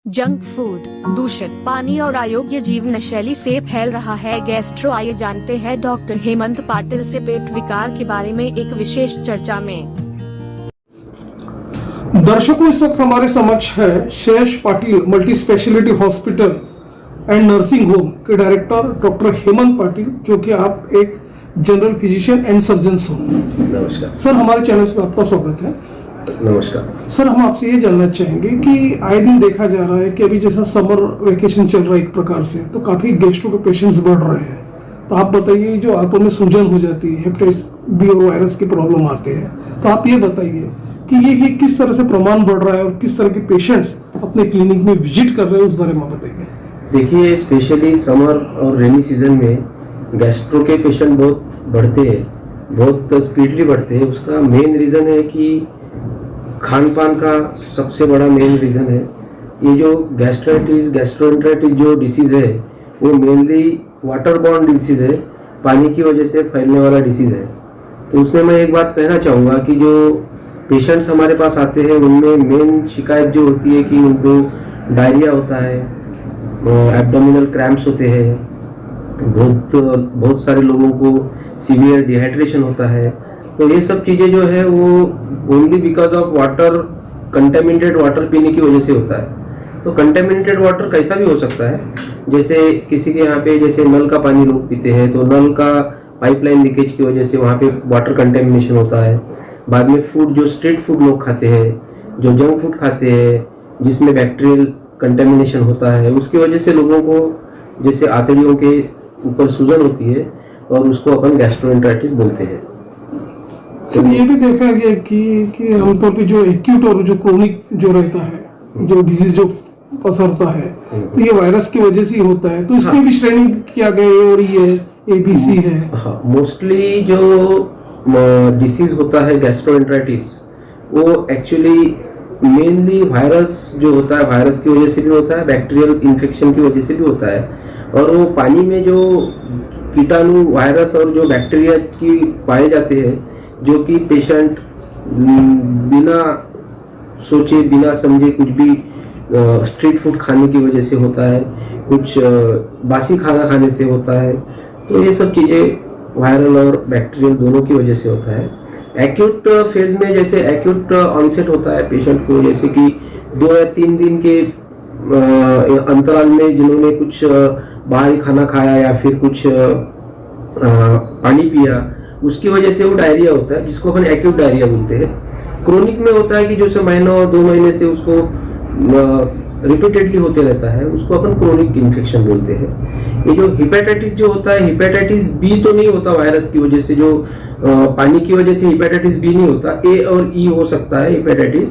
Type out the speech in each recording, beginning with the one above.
Junk food, दूषित पानी और अयोग्य जीवन शैली से फैल रहा है गैस्ट्रो। आइए जानते हैं डॉक्टर हेमंत पाटिल से पेट विकार के बारे में एक विशेष चर्चा में। दर्शकों, इस वक्त हमारे समक्ष है Shreyas Patil, multi speciality hospital and nursing home के डायरेक्टर डॉक्टर हेमंत पाटिल, जो कि आप एक जनरल फिजिशियन एंड सर्जन हो। नमस्कार सर, हमारे चैनल में आपका स्वागत है। नमस्कार सर, हम आपसे ये जानना चाहेंगे कि आए दिन देखा जा रहा है कि अभी जैसा समर वेकेशन चल रहा है एक प्रकार से, तो काफी गैस्ट्रो के पेशेंट्स बढ़ रहे हैं। तो आप बताइए, जो आंतों में सूजन हो जाती है, हेपेटाइटिस बी और वायरस के प्रॉब्लम आते हैं, तो आप ये बताइए कि ये किस तरह से प्रमाण बढ़ रहा है और किस तरह के पेशेंट्स अपने क्लिनिक में विजिट कर रहे हैं, उस बारे में बताइए। देखिए, स्पेशली समर और रेनी सीजन में गैस्ट्रो के पेशेंट बहुत बढ़ते हैं, बहुत स्पीडली बढ़ते हैं। उसका मेन रीज़न है कि खान पान का सबसे बड़ा मेन रीज़न है। ये जो गैस्ट्राइटिस, गैस्ट्रोएंटेराइटिस जो डिसीज़ है, वो मेनली वाटर बॉर्न डिसीज़ है, पानी की वजह से फैलने वाला डिसीज़ है। तो उसमें मैं एक बात कहना चाहूँगा कि जो पेशेंट्स हमारे पास आते हैं, उनमें मेन शिकायत जो होती है कि उनको डायरिया होता है, एब्डोमिनल क्रैम्प्स होते हैं, बहुत सारे लोगों को सीवियर डिहाइड्रेशन होता है। तो ये सब चीज़ें जो है वो only because of water, contaminated water पीने की वजह से होता है। तो कंटेमिनेटेड वाटर कैसा भी हो सकता है, जैसे किसी के यहाँ पे जैसे नल का पानी लोग पीते हैं, तो नल का पाइपलाइन लीकेज की वजह से वहाँ पे वाटर कंटेमिनेशन होता है। बाद में फूड, जो स्ट्रीट फूड लोग खाते हैं, जो जंक फूड खाते हैं, जिसमें बैक्टीरियल कंटेमिनेशन होता है, उसकी वजह से लोगों को जैसे आंतड़ियों के ऊपर सूजन होती है और उसको अपन गैस्ट्रोएंटेराइटिस बोलते हैं। सर, ये भी देखा गया कि आमतौर पे जो एक्यूट और जो क्रोनिक जो रहता है, जो डिजीज जो पसरता है, तो ये वायरस की वजह से ही होता है। तो इसमें भी श्रेणी किया गया है और ये ABC है। हाँ, मोस्टली जो डिसीज होता है गैस्ट्रोएंटेराइटिस, वो एक्चुअली मेनली वायरस जो होता है, वायरस की वजह से भी होता है, बैक्टीरियल इन्फेक्शन की वजह से भी होता है। और वो पानी में जो कीटाणु, वायरस और जो बैक्टीरिया की पाए जाते हैं, जो कि पेशेंट बिना सोचे बिना समझे कुछ भी स्ट्रीट फूड खाने की वजह से होता है, कुछ बासी खाना खाने से होता है। तो ये सब चीज़ें वायरल और बैक्टीरियल दोनों की वजह से होता है। एक्यूट फेज में जैसे एक्यूट ऑनसेट होता है पेशेंट को, जैसे कि 2 या 3 दिन के अंतराल में जिन्होंने कुछ बाहरी खाना खाया या फिर कुछ पानी पिया, उसकी वजह से वो डायरिया होता है, जिसको अपन एक्यूट डायरिया बोलते हैं। क्रोनिक में होता है कि जो महीनों और 2 महीने से उसको रिपीटेडली होते रहता है, उसको अपन क्रोनिक इन्फेक्शन बोलते हैं। ये जो हेपेटाइटिस जो होता है, हेपेटाइटिस बी तो नहीं होता वायरस की वजह से, जो पानी की वजह से हेपेटाइटिस बी नहीं होता, ए और ई हो सकता है हेपेटाइटिस,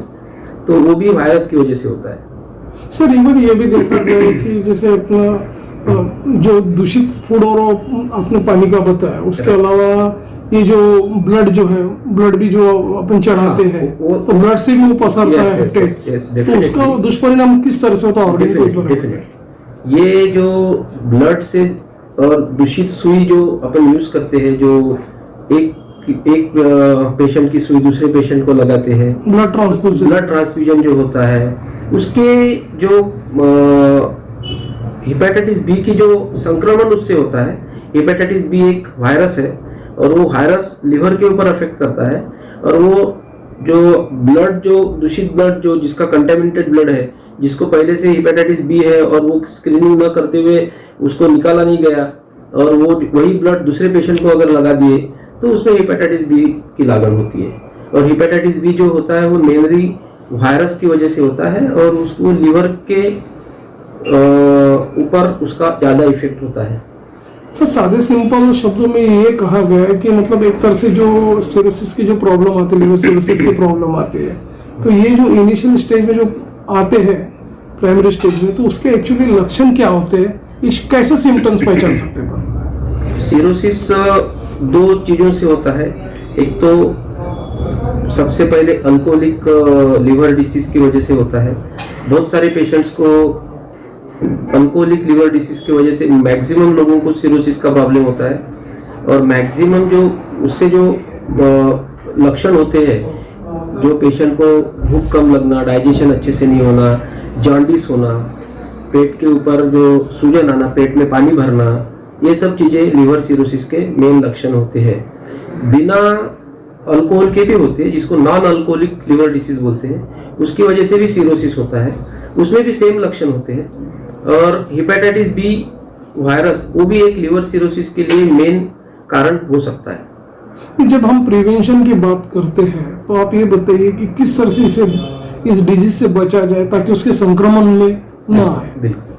तो वो भी वायरस की वजह से होता है। सर, इवन ये भी देखा गया है कि जैसे अपना जो दूषित फूड और आपने पानी का बताया, उसके अलावा ये जो ब्लड जो है, ब्लड भी जो अपन चढ़ाते हैं, तो ब्लड से भी वो पसरता है। तो उसका दुष्परिणाम किस तरह से होता है? ये जो ब्लड से और दूषित सुई जो अपन यूज करते हैं, जो एक पेशेंट की सुई दूसरे पेशेंट को लगाते हैं, ब्लड ट्रांसफ्यूजन जो होता है, उसके जो हेपेटाइटिस बी की जो संक्रमण उससे होता है। हेपेटाइटिस बी एक वायरस है और वो वायरस लिवर के ऊपर अफेक्ट करता है। और वो जो ब्लड, जो दूषित ब्लड, जो जिसका कंटेमिनेटेड ब्लड है, जिसको पहले से हेपेटाइटिस बी है और वो स्क्रीनिंग न करते हुए उसको निकाला नहीं गया, और वो वही ब्लड दूसरे पेशेंट को अगर लगा दिए, तो उसमें हेपेटाइटिस बी की लागन होती है। और हेपेटाइटिस बी जो होता है वो मेनली वायरस की वजह से होता है, और उसको लिवर के ऊपर उसका ज्यादा इफेक्ट होता है। सर, सादे सिंपल शब्दों में ये कहा गया है कि मतलब एक तरह से जो सिरोसिस की जो प्रॉब्लम आती है, लिवर सिरोसिस की प्रॉब्लम आती है, तो ये जो इनिशियल स्टेज में जो आते हैं, प्राइमरी स्टेज में, तो उसके एक्चुअली लक्षण क्या होते हैं, कैसे सिम्टम्स पहचान सकते हैं? सिरोसिस 2 चीजों से होता है। एक तो सबसे पहले अल्कोहलिक लिवर डिसीज की वजह से होता है। बहुत सारे पेशेंट्स को अल्कोहलिक लिवर डिसीज की वजह से, मैक्सिमम लोगों को सिरोसिस का प्रॉब्लम होता है। और मैक्सिमम जो उससे जो लक्षण होते हैं, जो पेशेंट को भूख कम लगना, डाइजेशन अच्छे से नहीं होना, जॉन्डिस होना, पेट के ऊपर जो सूजन आना, पेट में पानी भरना, ये सब चीज़ें लिवर सिरोसिस के मेन लक्षण होते हैं। बिना अल्कोहल के भी होते हैं, जिसको नॉन अल्कोहलिक लिवर डिसीज बोलते हैं, उसकी वजह से भी सिरोसिस होता है, उसमें भी सेम लक्षण होते हैं। और हेपेटाइटिस बी वायरस, वो भी एक लिवर सिरोसिस के लिए मेन कारण हो सकता है। जब हम प्रिवेंशन की बात करते हैं तो आप ये बताइए कि किस तरह से इस डिजीज से बचा जाए ताकि उसके संक्रमण में ना आए। बिल्कुल,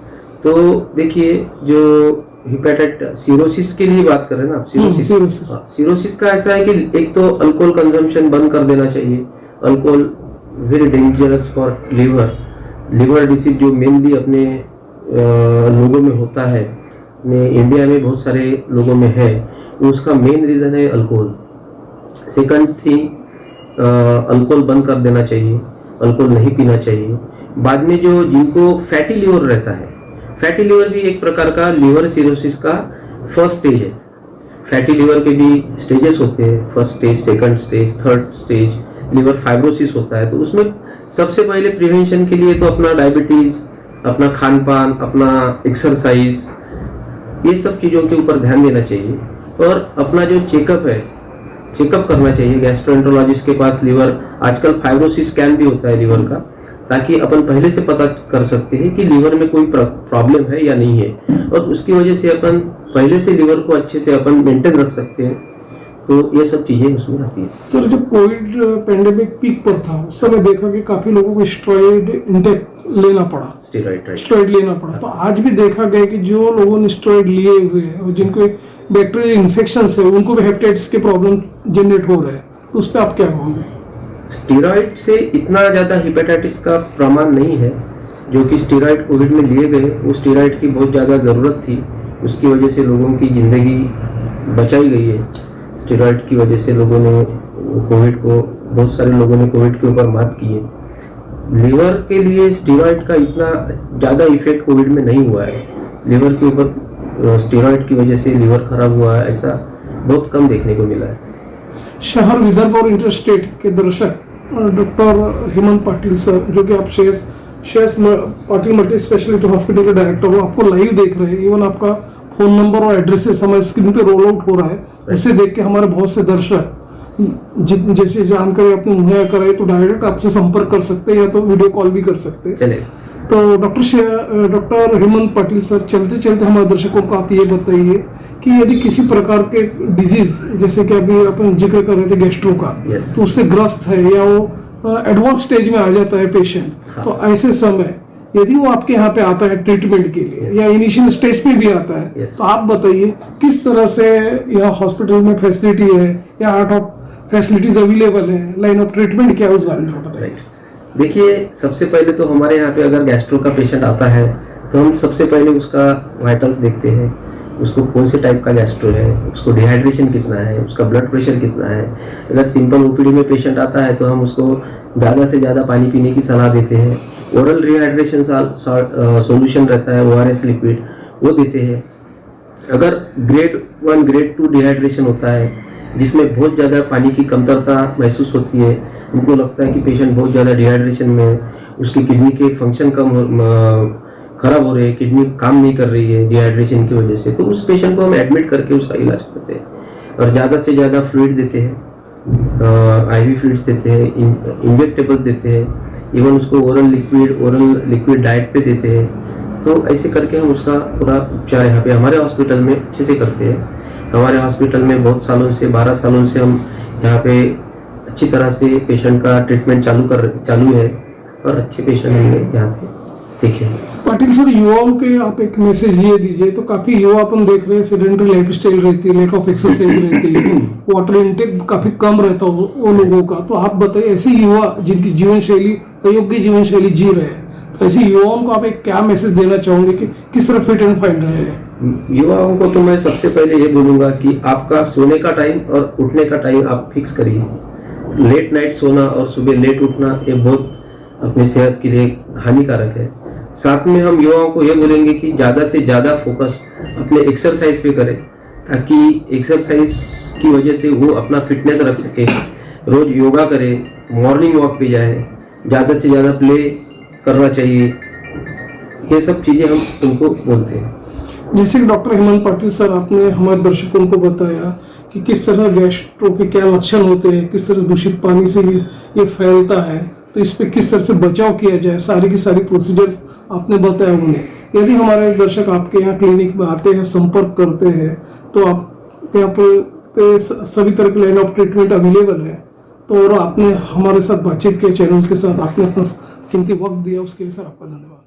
तो देखिए जो हेपेटाइटिस सिरोसिस के लिए बात कर रहे हैं ना आप, सिरोसिस का ऐसा है कि एक तो अल्कोहल कंजम्पशन बंद कर देना चाहिए। Alcohol very dangerous for liver disease जो मेनली अपने लोगों में होता है, अपने इंडिया में बहुत सारे लोगों में है, उसका मेन रीज़न है अल्कोहल। सेकंड थिंग, अल्कोहल बंद कर देना चाहिए, अल्कोहल नहीं पीना चाहिए। बाद में जो जिनको फैटी लिवर रहता है, फैटी लिवर भी एक प्रकार का लिवर सिरोसिस का फर्स्ट स्टेज है। फैटी लिवर के भी स्टेजेस होते हैं, first stage, second stage, third stage. Liver fibrosis होता है, तो उसमें सबसे पहले प्रिवेंशन के लिए तो अपना डायबिटीज़, अपना खान पान, अपना एक्सरसाइज, ये सब चीज़ों के ऊपर ध्यान देना चाहिए। और अपना जो चेकअप है, चेकअप करना चाहिए गैस्ट्रोएंटरोलॉजिस्ट के पास। लिवर आजकल फाइब्रोसिस स्कैन भी होता है लिवर का, ताकि अपन पहले से पता कर सकते हैं कि लिवर में कोई प्रॉब्लम है या नहीं है, और उसकी वजह से अपन पहले से लिवर को अच्छे से अपन मेंटेन रख सकते हैं। तो ये सब चीजें उसमें आती है। सर, जब कोविड पेंडेमिक पीक पर था उस समय देखा कि काफी लोगों को स्टेरॉइड इंटेक लेना पड़ा, स्टेरॉइड लेना पड़ा। तो आज भी देखा गया कि जो लोगों ने स्टेरॉइड लिए हुए हैं और जिनको बैक्टीरियल इन्फेक्शन है, उनको भी हेपेटाइटिस के प्रॉब्लम जनरेट हो रहे हैं, तो उस पर आप क्या कहोगे? स्टेरॉइड से इतना ज़्यादा हेपेटाइटिस का प्रमाण नहीं है। जो कि स्टेरॉइड कोविड में लिए गए, वो स्टेरॉइड की बहुत ज़्यादा ज़रूरत थी, उसकी वजह से लोगों की ज़िंदगी बचाई गई है। स्टेरॉइड की वजह से लोगों ने बहुत सारे लोगों ने कोविड के ऊपर मात की है। लिवर के लिए स्टेरॉइड का इतना ज़्यादा इफेक्ट कोविड में नहीं हुआ है। लिवर के ऊपर स्टेरॉइड की वजह से लिवर खराब हुआ है, ऐसा बहुत कम देखने को मिला है। शहर विदर्भ और इंटरस्टेट के दर्शक डॉक्टर हेमंत पाटिल सर, जो कि आप शेष पाटिल मल्टी स्पेशलिटी हॉस्पिटल के डायरेक्टर हो, आपको लाइव देख रहे हैं। इवन आपका फोन नंबर और एड्रेसेस हमारे स्क्रीन पे रोल आउट हो रहा है, उसे देख के हमारे बहुत से दर्शक जैसे जानकारी आपने मुहैया कराई तो डायरेक्ट आपसे संपर्क कर सकते हैं या तो वीडियो कॉल भी कर सकते हैं। तो डॉक्टर हेमंत पाटिल सर, चलते चलते हमारे दर्शकों को आप ये बताइए कि यदि किसी प्रकार के डिजीज, जैसे कि अभी अपन जिक्र कर रहे थे गैस्ट्रो का, तो उससे ग्रस्त है या वो एडवांस स्टेज में आ जाता है पेशेंट, तो ऐसे समय यदि वो आपके यहाँ पे आता है ट्रीटमेंट के लिए या इनिशियल स्टेज पे भी आता है, तो आप बताइए किस तरह से यह हॉस्पिटल में फैसिलिटी है या आर्ट ऑफ फैसिलिटीज अवेलेबल है, लाइन ऑफ ट्रीटमेंट क्या है, उस बारे में बताइए। देखिए, सबसे पहले तो हमारे यहाँ पे अगर गैस्ट्रो का पेशेंट आता है तो हम सबसे पहले उसका वाइटल्स देखते हैं, उसको कौन से टाइप का गैस्ट्रो है, उसको डिहाइड्रेशन कितना है, उसका ब्लड प्रेशर कितना है। अगर सिंपल ओपीडी में पेशेंट आता है तो हम उसको ज़्यादा से ज़्यादा पानी पीने की सलाह देते हैं। ओरल रिहाइड्रेशन सॉल्यूशन रहता है, ORS लिक्विड, वो देते हैं। अगर ग्रेड 1 ग्रेड 2 डिहाइड्रेशन होता है, जिसमें बहुत ज़्यादा पानी की कमतरता महसूस होती है, उनको लगता है कि पेशेंट बहुत ज़्यादा डिहाइड्रेशन में है, उसकी किडनी के फंक्शन खराब हो रहे हैं, किडनी काम नहीं कर रही है डिहाइड्रेशन की वजह से, तो उस पेशेंट को हम एडमिट करके उसका इलाज करते हैं और ज़्यादा से ज़्यादा फ्लूइड देते हैं, IV फ्लूइड्स देते हैं, इंजेक्टेबल्स देते हैं, इवन उसको ओरल लिक्विड डाइट पे देते हैं। तो ऐसे करके हम उसका पूरा उपचार यहाँ पे हमारे हॉस्पिटल में अच्छे से करते हैं। हमारे हॉस्पिटल में बहुत सालों से 12 सालों से हम यहाँ पे अच्छी तरह से पेशेंट का ट्रीटमेंट चालू है और अच्छे पेशेंट हमने यहाँ पे देखे। पाटिल सर, युवाओं के आप एक मैसेज ये दीजिए। तो काफी युवा अपन देख रहे हैं सेडेंटरी लाइफस्टाइल रहती है, लैक ऑफ एक्सरसाइज रहती है, वाटर इनटेक काफी कम रहता है वो लोगों का। तो आप बताइए, ऐसे युवा जिनकी जीवन शैली अयोग्य जीवन शैली जी रहे हैं, तो ऐसे युवाओं को आप एक क्या मैसेज देना चाहोगे कि किस तरह फिट एंड फाइन रहे हैं? युवाओं को तो मैं सबसे पहले ये बोलूंगा कि आपका सोने का टाइम और उठने का टाइम आप फिक्स करिए। लेट नाइट सोना और सुबह लेट उठना ये बहुत अपनी सेहत के लिए हानिकारक है। साथ में हम युवाओं को ये बोलेंगे कि ज़्यादा से ज़्यादा फोकस अपने एक्सरसाइज पे करें, ताकि एक्सरसाइज की वजह से वो अपना फिटनेस रख सके। रोज़ योगा करें, मॉर्निंग वॉक पे जाए, ज़्यादा से ज़्यादा प्ले करना चाहिए, ये सब चीज़ें हम उनको बोलते हैं। जैसे कि डॉक्टर हेमंत पाटिल सर, आपने हमारे दर्शकों को बताया कि किस तरह गैस्ट्रो के क्या लक्षण होते हैं, किस तरह दूषित पानी से ये फैलता है, तो इस पे किस तरह से बचाव किया जाए, सारी की सारी प्रोसीजर्स आपने बताया उन्हें। यदि हमारे दर्शक आपके यहाँ क्लिनिक में आते हैं, संपर्क करते हैं, तो आप यहाँ पे सभी तरह के लाइन ऑफ ट्रीटमेंट अवेलेबल है। तो और आपने हमारे साथ बातचीत के चैनल के साथ आपने अपना कीमती वक्त दिया, उसके लिए सर आपका धन्यवाद।